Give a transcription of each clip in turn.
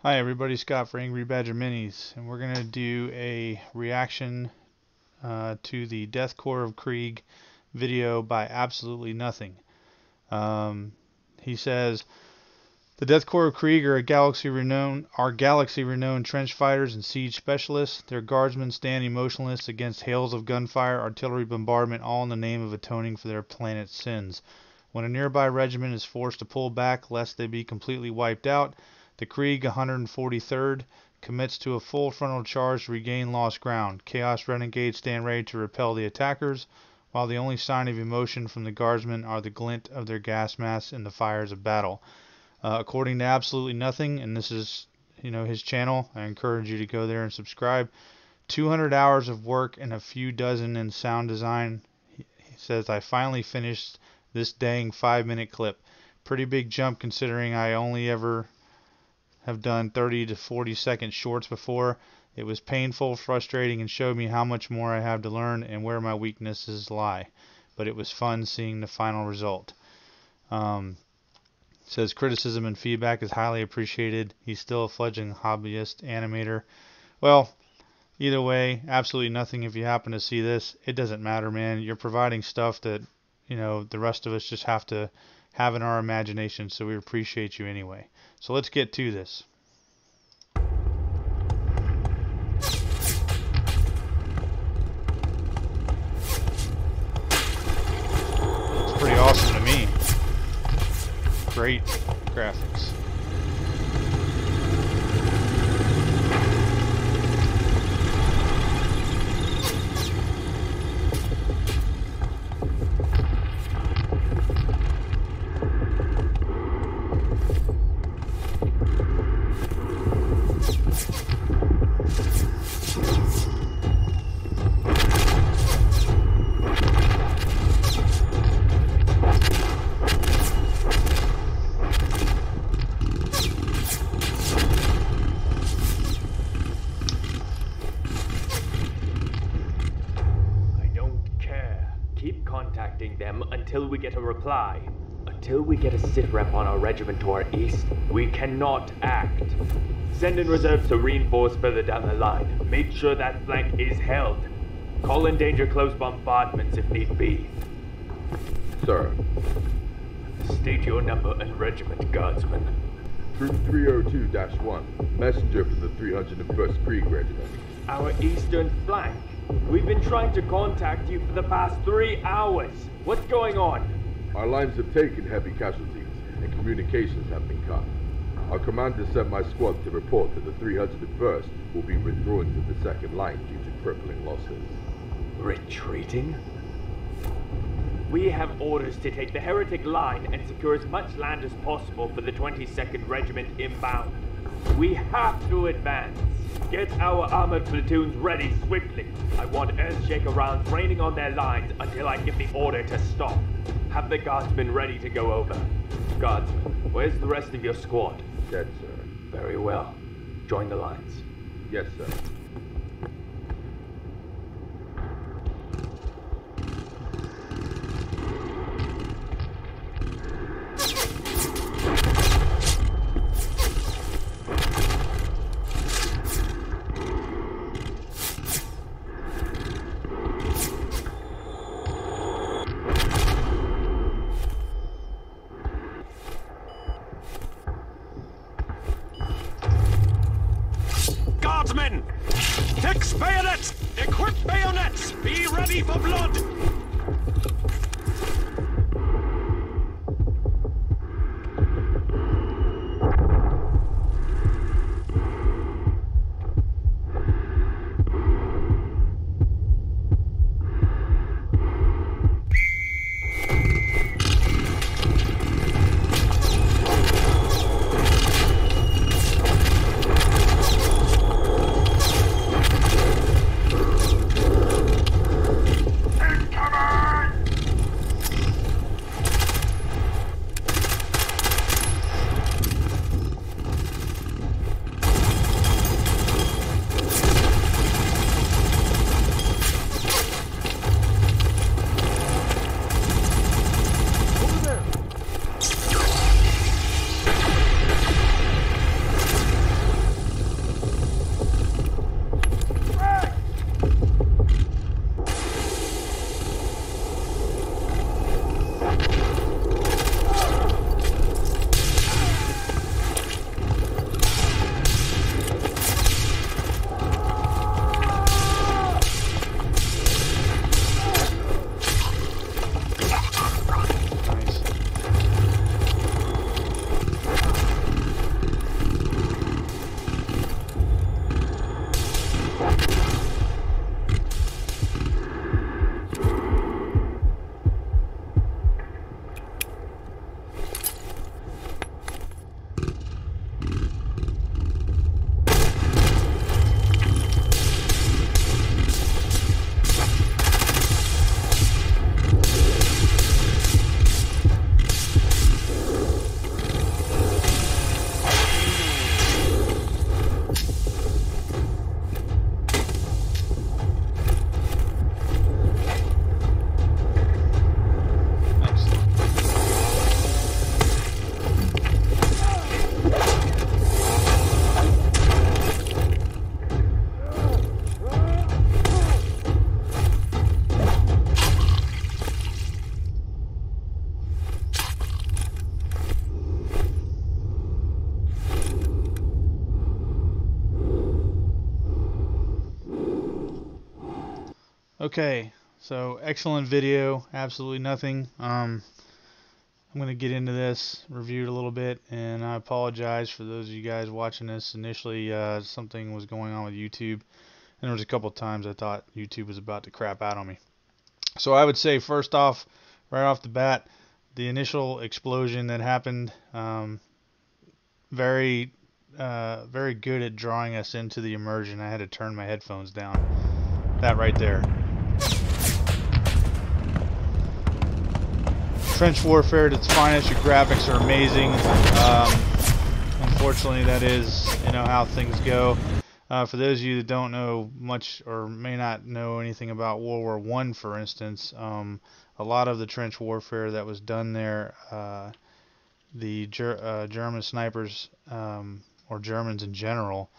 Hi everybody, Scott for Angry Badger Minis, and we're going to do a reaction to the Death Korps of Krieg video by Absolutely Nothing. He says, the Death Korps of Krieg are galaxy-renowned trench fighters and siege specialists. Their guardsmen stand emotionless against hails of gunfire, artillery bombardment, all in the name of atoning for their planet's sins. When a nearby regiment is forced to pull back lest they be completely wiped out, the Krieg 143rd commits to a full frontal charge to regain lost ground. Chaos Renegades stand ready to repel the attackers, while the only sign of emotion from the guardsmen are the glint of their gas masks in the fires of battle. According to Absolutely Nothing, and this is his channel, I encourage you to go there and subscribe. 200 hours of work and a few dozen in sound design. He says, I finally finished this dang 5-minute clip. Pretty big jump considering I only ever have done 30 to 40 second shorts before. It was painful, frustrating, and showed me how much more I have to learn and where my weaknesses lie. But it was fun seeing the final result. Says criticism and feedback is highly appreciated. He's still a fledgling hobbyist animator. Well, either way, Absolutely Nothing. If you happen to see this, it doesn't matter, man. You're providing stuff that the rest of us just have to have in our imagination, so we appreciate you anyway. So let's get to this. It's pretty awesome to me. Great graphics. Keep contacting them until we get a reply. Until we get a sit rep on our regiment to our east, we cannot act. Send in reserves to reinforce further down the line. Make sure that flank is held. Call in danger close bombardments if need be. Sir. State your number and regiment, guardsman. Troop 302-1. Messenger from the 301st Krieg Regiment. Our eastern flank? We've been trying to contact you for the past 3 hours. What's going on? Our lines have taken heavy casualties, and communications have been cut. Our commander sent my squad to report that the 301st will be withdrawing to the second line due to crippling losses. Retreating? We have orders to take the Heretic line and secure as much land as possible for the 22nd Regiment inbound. We have to advance. Get our armored platoons ready swiftly. I want Earthshaker rounds raining on their lines until I give the order to stop. Have the guardsmen ready to go over. Guardsmen, where's the rest of your squad? Dead, sir. Very well. Join the lines. Yes, sir. Guardsmen! Fix bayonets! Equip bayonets! Be ready for blood! Incoming! Okay, so excellent video, absolutely nothing. I'm going to get into this, review it a little bit, and I apologize for those of you guys watching this. Initially, something was going on with YouTube, and there was a couple of times I thought YouTube was about to crap out on me. So I would say, first off, right off the bat, the initial explosion that happened, very good at drawing us into the immersion. I had to turn my headphones down. That right there. Trench warfare at its finest. Your graphics are amazing. Unfortunately, that is, how things go. For those of you that don't know much or may not know anything about World War I, for instance, a lot of the trench warfare that was done there, the German snipers, or Germans in general,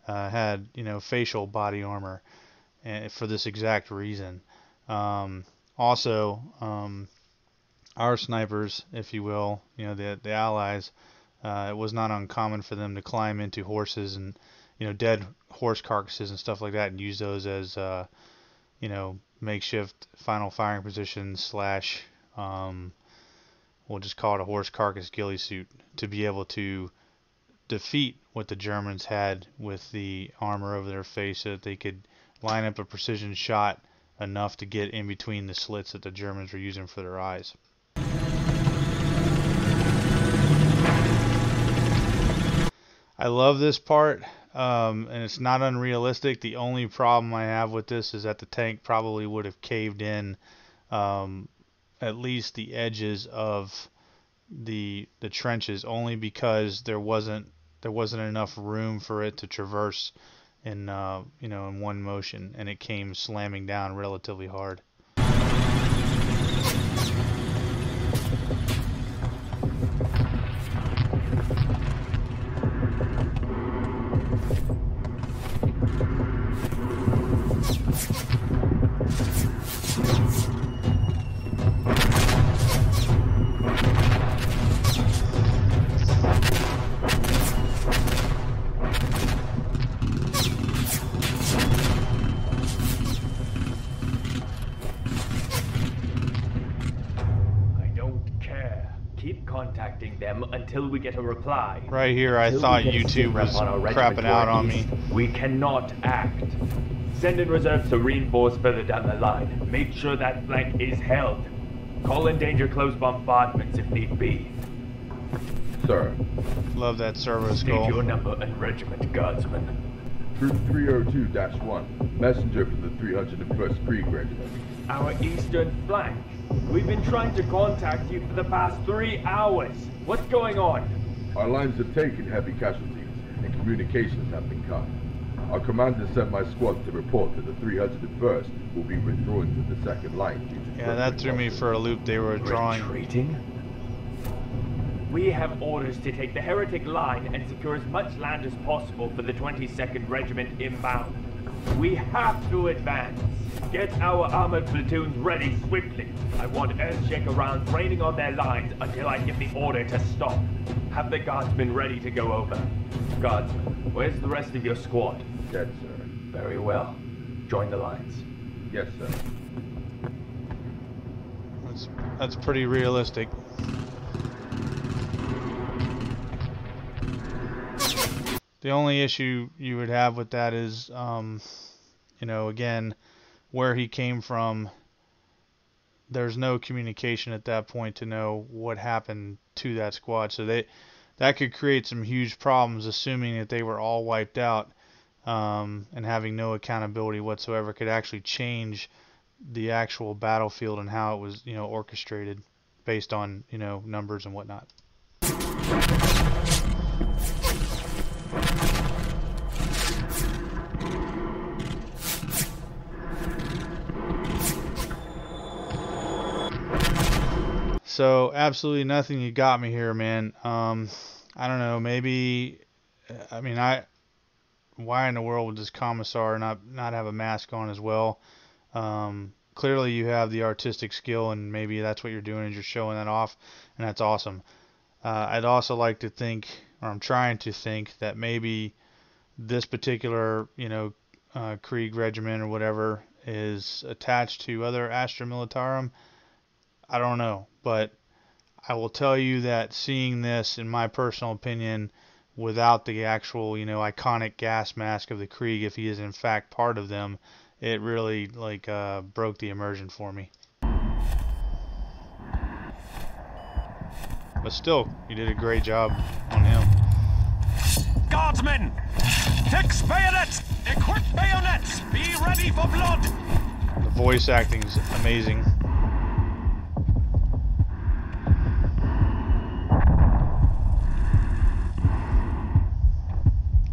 had, facial body armor, for this exact reason. Also, our snipers, if you will, the Allies, it was not uncommon for them to climb into horses and, dead horse carcasses and stuff like that, and use those as, makeshift final firing positions / we'll just call it a horse carcass ghillie suit, to be able to defeat what the Germans had with the armor over their face, so that they could line up a precision shot enough to get in between the slits that the Germans were using for their eyes. I love this part, and it's not unrealistic. The only problem I have with this is that the tank probably would have caved in at least the edges of the trenches, only because there wasn't enough room for it to traverse in in one motion, and it came slamming down relatively hard. Keep contacting them until we get a reply. Right here, I thought YouTube was crapping out on me. We cannot act. Send in reserves to reinforce further down the line. Make sure that flank is held. Call in danger close bombardments if need be. Sir. Love that servo State skull. your number and regiment, Guardsman. Troop 302-1. Messenger from the 301st Krieg Regiment. Our eastern flank. We've been trying to contact you for the past 3 hours. What's going on? Our lines have taken heavy casualties, and communications have been cut. Our commander sent my squad to report that the 301st will be withdrawing to the second line due to... Yeah, that threw me for a loop. They were drawing... Retreating? We have orders to take the heretic line and secure as much land as possible for the 22nd Regiment inbound. We have to advance. Get our armored platoons ready swiftly. I want aircheck around training on their lines until I give the order to stop. Have the guardsmen ready to go over. Guardsmen, where's the rest of your squad? Dead, sir. Very well. Join the lines. Yes, sir. That's pretty realistic. The only issue you would have with that is, again, where he came from. There's no communication at that point to know what happened to that squad. So that could create some huge problems, assuming that they were all wiped out, and having no accountability whatsoever could actually change the actual battlefield and how it was, orchestrated based on, numbers and whatnot. So absolutely nothing. You got me here, man. I don't know. Maybe, why in the world would this commissar not have a mask on as well? Clearly you have the artistic skill, and maybe that's what you're doing, is you're showing that off, and that's awesome. I'd also like to think, or I'm trying to think, that maybe this particular, Krieg regiment or whatever is attached to other Astra Militarum, I don't know, but I will tell you that seeing this, in my personal opinion, without the actual, you know, iconic gas mask of the Krieg, if he is in fact part of them, it really like broke the immersion for me. But still, you did a great job on him. Guardsmen! Fix bayonets! Equip bayonets! Be ready for blood! The voice acting's amazing.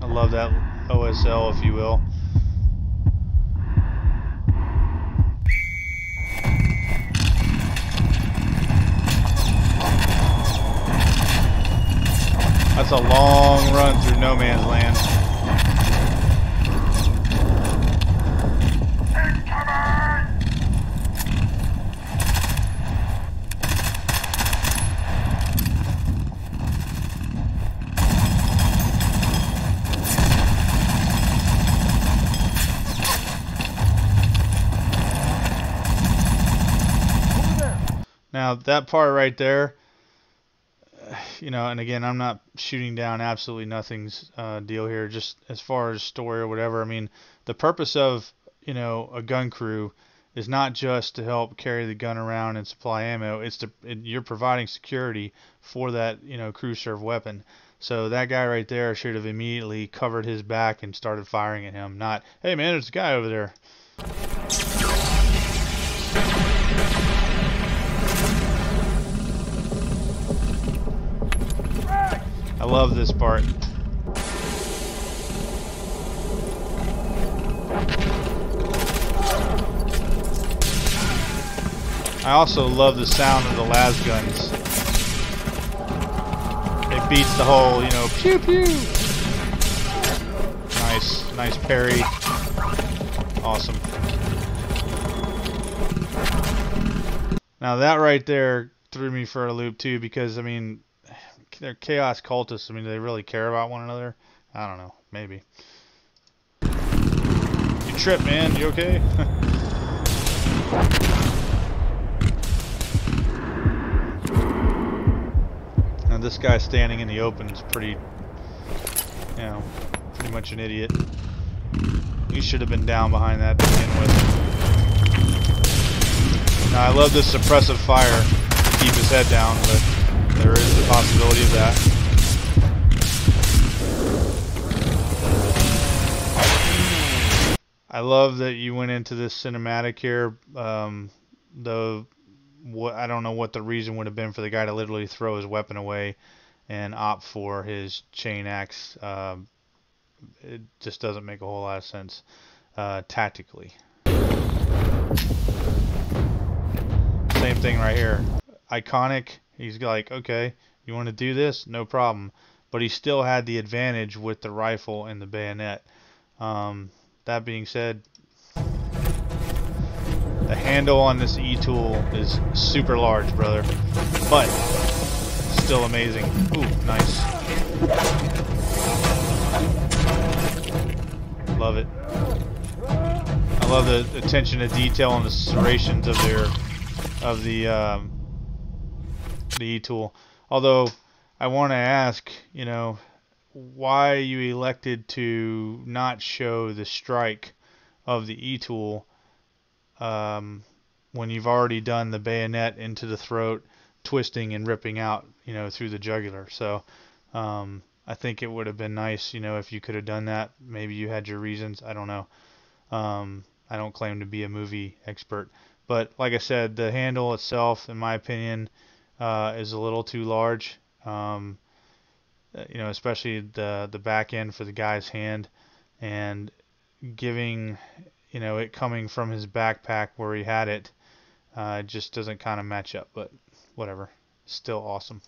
I love that OSL, if you will. That's a long run through no man's land. Now that part right there, you know, and again, I'm not shooting down absolutely nothing's deal here, just as far as story or whatever. I mean, the purpose of, you know, a gun crew is not just to help carry the gun around and supply ammo. It's to, you're providing security for that, you know, crew serve weapon. So that guy right there should have immediately covered his back and started firing at him. Not, hey man, there's a guy over there. I love this part. I also love the sound of the las guns. It beats the whole, you know, pew pew. Nice parry. Awesome. Now that right there threw me for a loop too, because I mean, they're chaos cultists. I mean, do they really care about one another? I don't know. Maybe. You tripped, man. You okay? Now this guy standing in the open is pretty, you know, pretty much an idiot. He should have been down behind that to begin with. Now I love this suppressive fire to keep his head down, but there is the possibility of that. I love that you went into this cinematic here. I don't know what the reason would have been for the guy to literally throw his weapon away and opt for his chain axe. It just doesn't make a whole lot of sense tactically. Same thing right here. Iconic. He's like, okay, you want to do this? No problem. But he still had the advantage with the rifle and the bayonet. That being said, the handle on this E-tool is super large, brother. But still amazing. Ooh, nice. Love it. I love the attention to detail and the serrations of the E-tool. Although I want to ask, you know, why you elected to not show the strike of the E-tool when you've already done the bayonet into the throat, twisting and ripping out, you know, through the jugular. So I think it would have been nice, you know, if you could have done that. Maybe you had your reasons. I don't know. I don't claim to be a movie expert, but like I said, the handle itself, in my opinion, is a little too large. You know, especially the back end for the guy's hand, and giving, you know, it coming from his backpack where he had it, just doesn't kind of match up. But whatever, still awesome.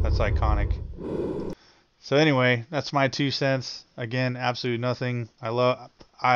That's iconic. So anyway, that's my 2 cents. Again, absolutely nothing. I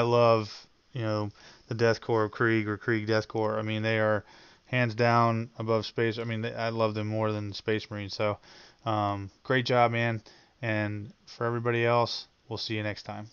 love, you know, the Death Corps of Krieg, or Krieg Death Corps. I mean, they are hands down above Space. I mean, I love them more than Space Marines. So great job, man. And for everybody else, we'll see you next time.